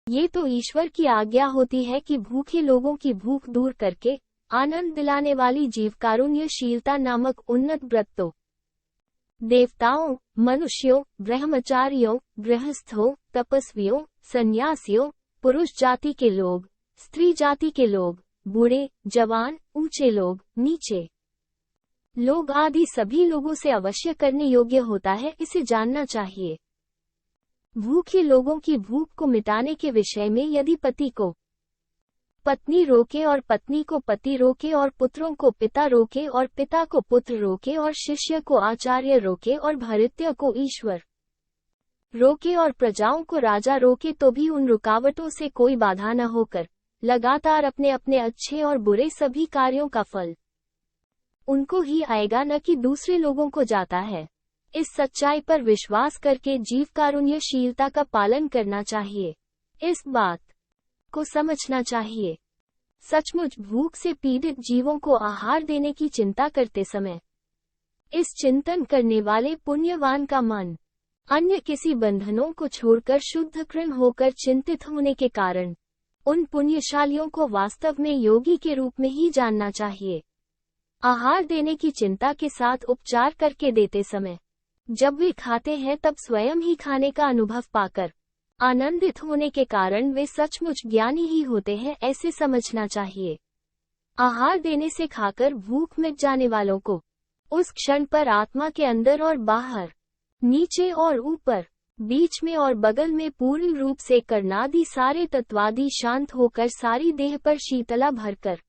ये तो ईश्वर की आज्ञा होती है कि भूखे लोगों की भूख दूर करके आनंद दिलाने वाली जीवकारुण्यशीलता नामक उन्नत व्रत तो देवताओं, मनुष्यों, ब्रह्मचारियों, गृहस्थों, तपस्वियों, सन्यासियों, पुरुष जाति के लोग, स्त्री जाति के लोग, बूढ़े, जवान, ऊंचे लोग, नीचे लोग आदि सभी लोगों से अवश्य करने योग्य होता है, इसे जानना चाहिए। भूखे लोगों की भूख को मिटाने के विषय में यदि पति को पत्नी रोके और पत्नी को पति रोके और पुत्रों को पिता रोके और पिता को पुत्र रोके और शिष्य को आचार्य रोके और भृत्य को ईश्वर रोके और प्रजाओं को राजा रोके तो भी उन रुकावटों से कोई बाधा न होकर लगातार अपने अपने अच्छे और बुरे सभी कार्यों का फल उनको ही आएगा, न कि दूसरे लोगों को जाता है। इस सच्चाई पर विश्वास करके जीवकारुण्यशीलता का पालन करना चाहिए। इस बात को समझना चाहिए। सचमुच भूख से पीड़ित जीवों को आहार देने की चिंता करते समय इस चिंतन करने वाले पुण्यवान का मन अन्य किसी बंधनों को छोड़कर शुद्धकृत होकर चिंतित होने के कारण उन पुण्यशालियों को वास्तव में योगी के रूप में ही जानना चाहिए। आहार देने की चिंता के साथ उपचार करके देते समय जब वे खाते हैं तब स्वयं ही खाने का अनुभव पाकर आनंदित होने के कारण वे सचमुच ज्ञानी ही होते हैं, ऐसे समझना चाहिए। आहार देने से खाकर भूख मिट जाने वालों को उस क्षण पर आत्मा के अंदर और बाहर, नीचे और ऊपर, बीच में और बगल में पूर्ण रूप से कर्णादि सारे तत्वादि शांत होकर सारी देह पर शीतला भरकर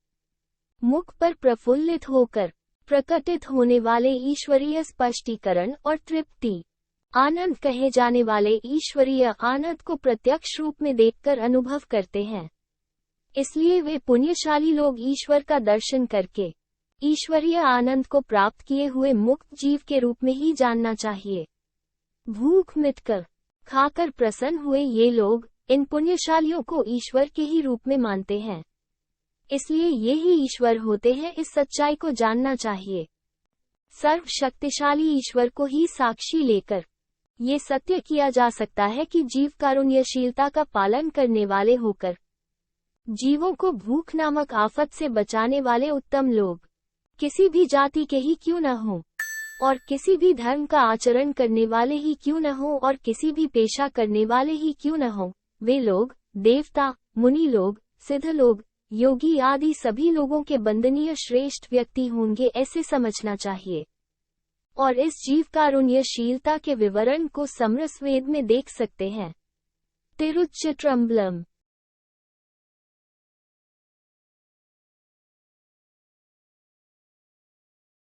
मुख पर प्रफुल्लित होकर प्रकटित होने वाले ईश्वरीय स्पष्टीकरण और तृप्ति आनंद कहे जाने वाले ईश्वरीय आनंद को प्रत्यक्ष रूप में देखकर अनुभव करते हैं। इसलिए वे पुण्यशाली लोग ईश्वर का दर्शन करके ईश्वरीय आनंद को प्राप्त किए हुए मुक्त जीव के रूप में ही जानना चाहिए। भूख मिटकर खाकर प्रसन्न हुए ये लोग इन पुण्यशालियों को ईश्वर के ही रूप में मानते हैं, इसलिए ये ही ईश्वर होते हैं। इस सच्चाई को जानना चाहिए। सर्वशक्तिशाली ईश्वर को ही साक्षी लेकर ये सत्य किया जा सकता है कि जीव कारुण्यशीलता का पालन करने वाले होकर जीवों को भूख नामक आफत से बचाने वाले उत्तम लोग किसी भी जाति के ही क्यों न हों और किसी भी धर्म का आचरण करने वाले ही क्यों न हों और किसी भी पेशा करने वाले ही क्यों न हों, वे लोग देवता, मुनि लोग, सिद्ध लोग, योगी आदि सभी लोगों के वंदनीय श्रेष्ठ व्यक्ति होंगे, ऐसे समझना चाहिए। और इस जीव कारुण्यशीलता के विवरण को समरस वेद में देख सकते हैं। तिरुच्चित्रंबलम।